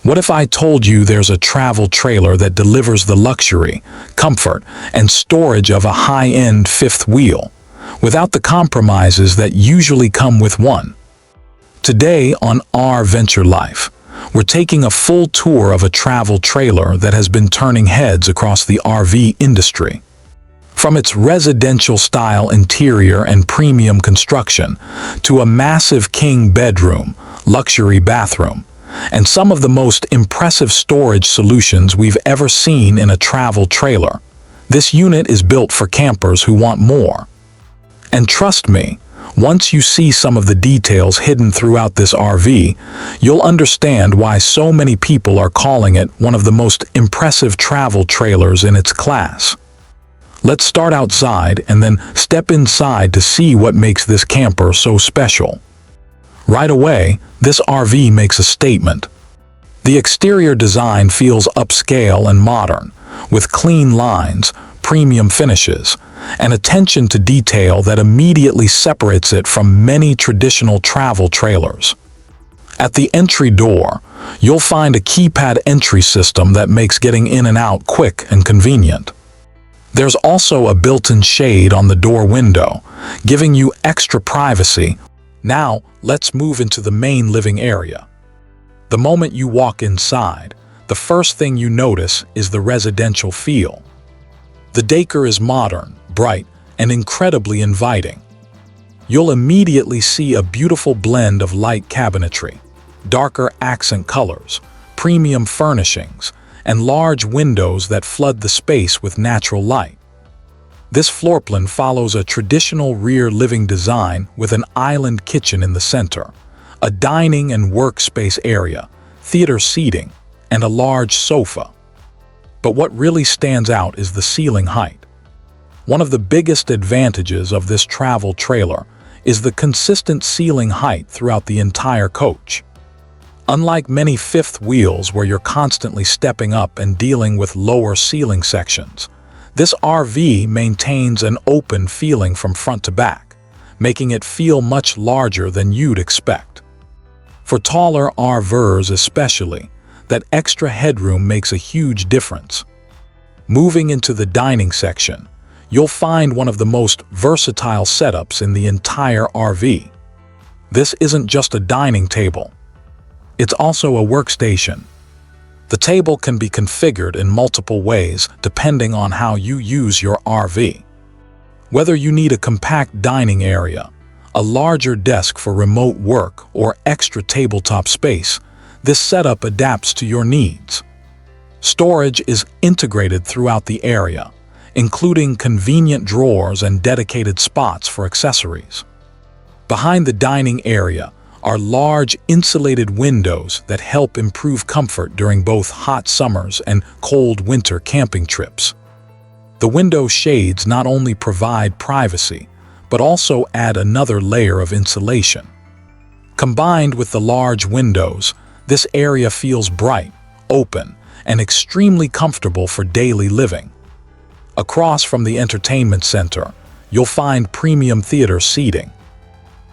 What if I told you there's a travel trailer that delivers the luxury, comfort, and storage of a high-end fifth wheel, without the compromises that usually come with one? Today on Our Venture Life, we're taking a full tour of a travel trailer that has been turning heads across the RV industry. From its residential-style interior and premium construction to a massive king bedroom, luxury bathroom, and some of the most impressive storage solutions we've ever seen in a travel trailer, this unit is built for campers who want more. And trust me, once you see some of the details hidden throughout this RV, you'll understand why so many people are calling it one of the most impressive travel trailers in its class. Let's start outside and then step inside to see what makes this camper so special. Right away, this RV makes a statement. The exterior design feels upscale and modern, with clean lines, premium finishes, and attention to detail that immediately separates it from many traditional travel trailers. At the entry door, you'll find a keypad entry system that makes getting in and out quick and convenient. There's also a built-in shade on the door window, giving you extra privacy. Now, let's move into the main living area. The moment you walk inside, the first thing you notice is the residential feel. The decor is modern, bright, and incredibly inviting. You'll immediately see a beautiful blend of light cabinetry, darker accent colors, premium furnishings, and large windows that flood the space with natural light. This floor plan follows a traditional rear living design with an island kitchen in the center, a dining and workspace area, theater seating, and a large sofa. But what really stands out is the ceiling height. One of the biggest advantages of this travel trailer is the consistent ceiling height throughout the entire coach. Unlike many fifth wheels where you're constantly stepping up and dealing with lower ceiling sections, this RV maintains an open feeling from front to back, making it feel much larger than you'd expect. For taller RVers especially, that extra headroom makes a huge difference. Moving into the dining section, you'll find one of the most versatile setups in the entire RV. This isn't just a dining table. It's also a workstation. The table can be configured in multiple ways depending on how you use your RV. Whether you need a compact dining area, a larger desk for remote work, or extra tabletop space, this setup adapts to your needs. Storage is integrated throughout the area, including convenient drawers and dedicated spots for accessories. Behind the dining area are large insulated windows that help improve comfort during both hot summers and cold winter camping trips. The window shades not only provide privacy, but also add another layer of insulation. Combined with the large windows, this area feels bright, open, and extremely comfortable for daily living. Across from the entertainment center, you'll find premium theater seating.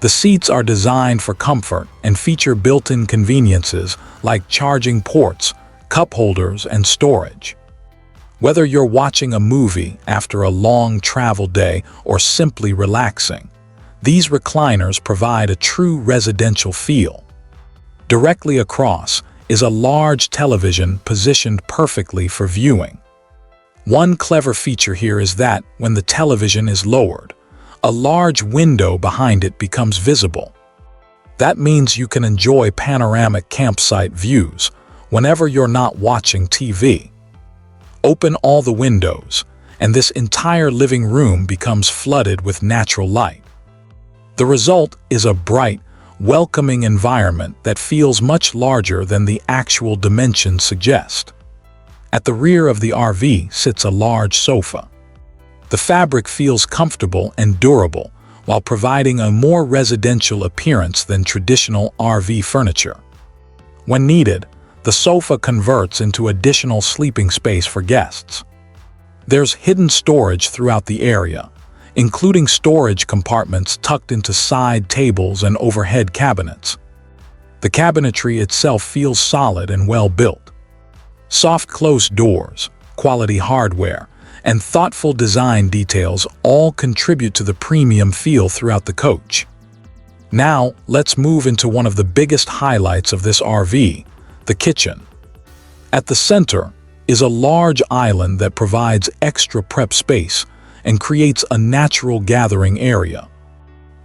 The seats are designed for comfort and feature built-in conveniences like charging ports, cup holders, and storage. Whether you're watching a movie after a long travel day or simply relaxing, these recliners provide a true residential feel. Directly across is a large television positioned perfectly for viewing. One clever feature here is that when the television is lowered, a large window behind it becomes visible. That means you can enjoy panoramic campsite views whenever you're not watching TV. Open all the windows, and this entire living room becomes flooded with natural light. The result is a bright, welcoming environment that feels much larger than the actual dimensions suggest. At the rear of the RV sits a large sofa. The fabric feels comfortable and durable while providing a more residential appearance than traditional RV furniture. When needed, the sofa converts into additional sleeping space for guests. There's hidden storage throughout the area, including storage compartments tucked into side tables and overhead cabinets. The cabinetry itself feels solid and well built. Soft closed doors, quality hardware, and thoughtful design details all contribute to the premium feel throughout the coach. Now, let's move into one of the biggest highlights of this RV, the kitchen. At the center is a large island that provides extra prep space and creates a natural gathering area.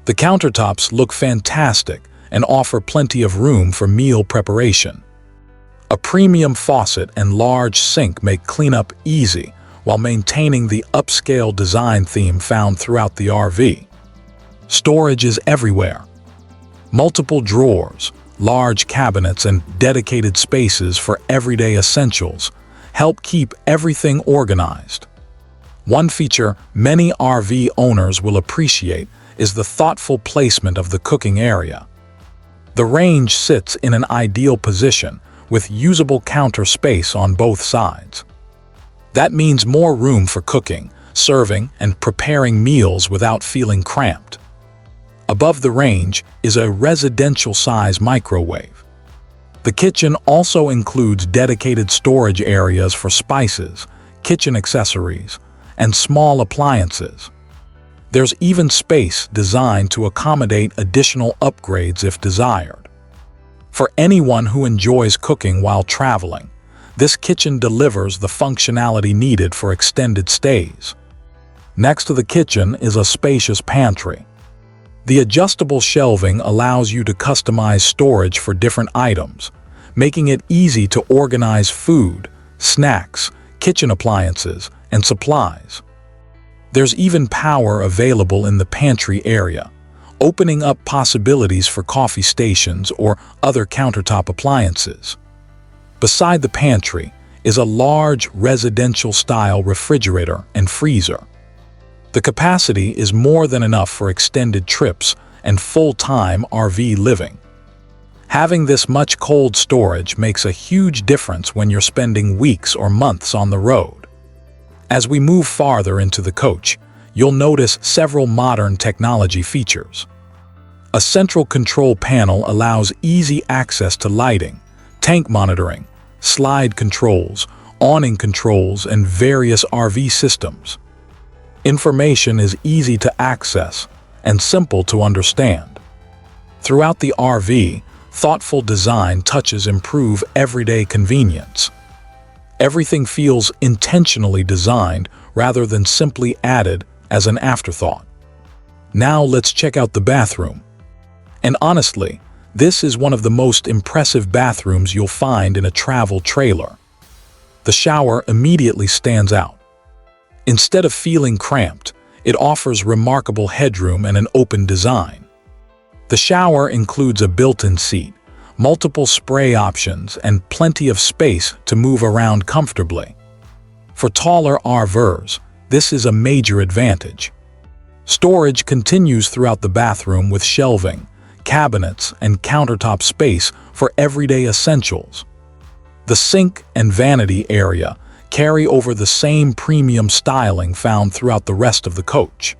The countertops look fantastic and offer plenty of room for meal preparation. A premium faucet and large sink make cleanup easy while maintaining the upscale design theme found throughout the RV. Storage is everywhere. Multiple drawers, large cabinets, and dedicated spaces for everyday essentials help keep everything organized. One feature many RV owners will appreciate is the thoughtful placement of the cooking area. The range sits in an ideal position with usable counter space on both sides. That means more room for cooking, serving, and preparing meals without feeling cramped. Above the range is a residential-size microwave. The kitchen also includes dedicated storage areas for spices, kitchen accessories, and small appliances. There's even space designed to accommodate additional upgrades if desired. For anyone who enjoys cooking while traveling, this kitchen delivers the functionality needed for extended stays. Next to the kitchen is a spacious pantry. The adjustable shelving allows you to customize storage for different items, making it easy to organize food, snacks, kitchen appliances, and supplies. There's even power available in the pantry area, opening up possibilities for coffee stations or other countertop appliances. Beside the pantry is a large residential-style refrigerator and freezer. The capacity is more than enough for extended trips and full-time RV living. Having this much cold storage makes a huge difference when you're spending weeks or months on the road. As we move farther into the coach, you'll notice several modern technology features. A central control panel allows easy access to lighting, tank monitoring, slide controls, awning controls, and various RV systems. Information is easy to access and simple to understand. Throughout the RV, thoughtful design touches improve everyday convenience. Everything feels intentionally designed rather than simply added as an afterthought. Now let's check out the bathroom. And honestly, this is one of the most impressive bathrooms you'll find in a travel trailer. The shower immediately stands out. Instead of feeling cramped, it offers remarkable headroom and an open design. The shower includes a built-in seat, multiple spray options, and plenty of space to move around comfortably. For taller RVers, this is a major advantage. Storage continues throughout the bathroom with shelving, cabinets, and countertop space for everyday essentials. The sink and vanity area carry over the same premium styling found throughout the rest of the coach.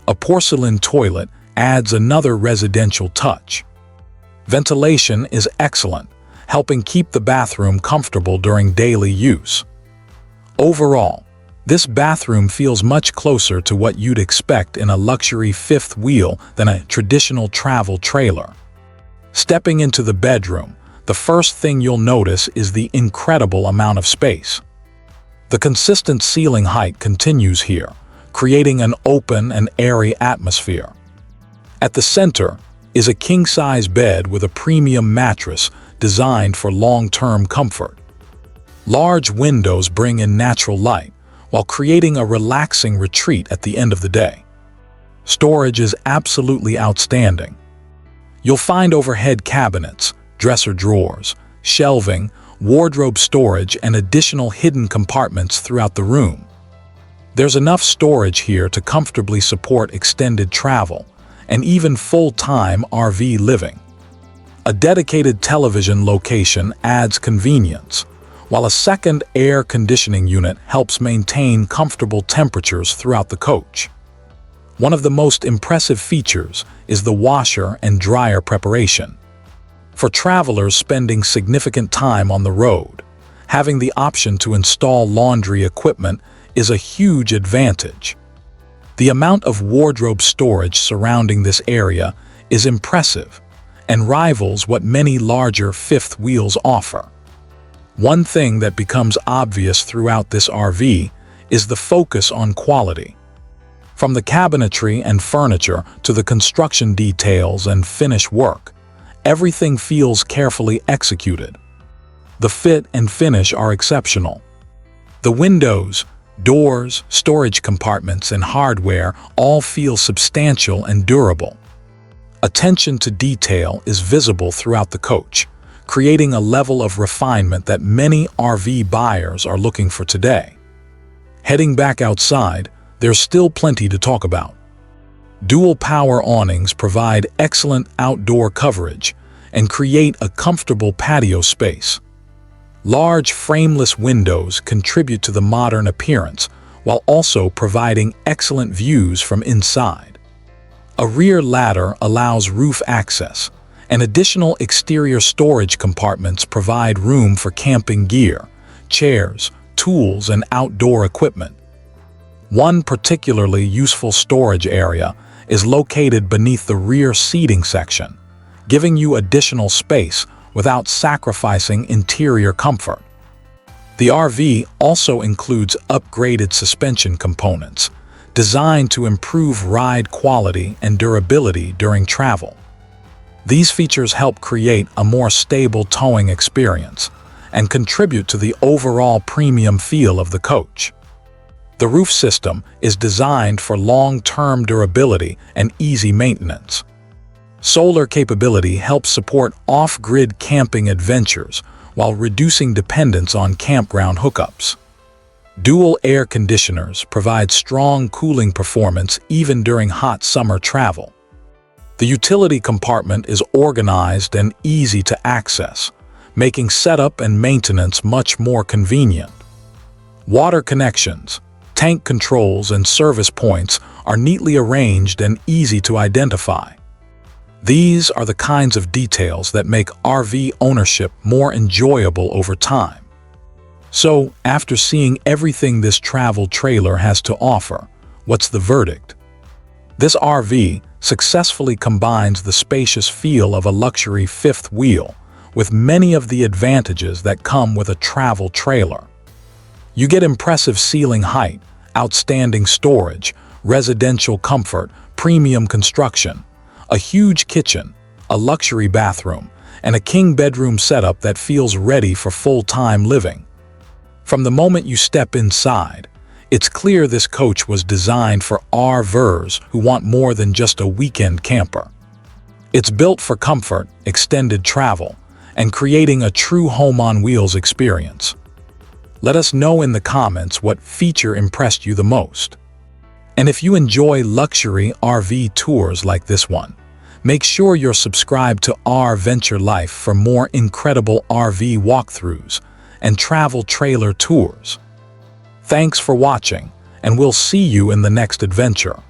A porcelain toilet adds another residential touch. Ventilation is excellent, helping keep the bathroom comfortable during daily use. Overall, this bathroom feels much closer to what you'd expect in a luxury fifth wheel than a traditional travel trailer. Stepping into the bedroom, the first thing you'll notice is the incredible amount of space. The consistent ceiling height continues here, creating an open and airy atmosphere. At the center is a king-size bed with a premium mattress designed for long-term comfort. Large windows bring in natural light, while creating a relaxing retreat at the end of the day. Storage is absolutely outstanding. You'll find overhead cabinets, dresser drawers, shelving, wardrobe storage, and additional hidden compartments throughout the room. There's enough storage here to comfortably support extended travel and even full-time RV living. A dedicated television location adds convenience, while a second air conditioning unit helps maintain comfortable temperatures throughout the coach. One of the most impressive features is the washer and dryer preparation. For travelers spending significant time on the road, having the option to install laundry equipment is a huge advantage. The amount of wardrobe storage surrounding this area is impressive and rivals what many larger fifth wheels offer. One thing that becomes obvious throughout this RV is the focus on quality. From the cabinetry and furniture to the construction details and finish work, everything feels carefully executed. The fit and finish are exceptional. The windows, doors, storage compartments, and hardware all feel substantial and durable. Attention to detail is visible throughout the coach, creating a level of refinement that many RV buyers are looking for today. Heading back outside, there's still plenty to talk about. Dual power awnings provide excellent outdoor coverage and create a comfortable patio space. Large frameless windows contribute to the modern appearance while also providing excellent views from inside. A rear ladder allows roof access, and additional exterior storage compartments provide room for camping gear, chairs, tools, and outdoor equipment. One particularly useful storage area is located beneath the rear seating section, giving you additional space without sacrificing interior comfort. The RV also includes upgraded suspension components, designed to improve ride quality and durability during travel. These features help create a more stable towing experience and contribute to the overall premium feel of the coach. The roof system is designed for long-term durability and easy maintenance. Solar capability helps support off-grid camping adventures while reducing dependence on campground hookups. Dual air conditioners provide strong cooling performance even during hot summer travel. The utility compartment is organized and easy to access, making setup and maintenance much more convenient. Water connections, tank controls, and service points are neatly arranged and easy to identify. These are the kinds of details that make RV ownership more enjoyable over time. So, after seeing everything this travel trailer has to offer, what's the verdict? This RV successfully combines the spacious feel of a luxury fifth wheel with many of the advantages that come with a travel trailer. You get impressive ceiling height, outstanding storage, residential comfort, premium construction, a huge kitchen, a luxury bathroom, and a king bedroom setup that feels ready for full-time living. From the moment you step inside, it's clear this coach was designed for RVers who want more than just a weekend camper. It's built for comfort, extended travel, and creating a true home-on-wheels experience. Let us know in the comments what feature impressed you the most. And if you enjoy luxury RV tours like this one, make sure you're subscribed to R Venture Life for more incredible RV walkthroughs and travel trailer tours. Thanks for watching, and we'll see you in the next adventure.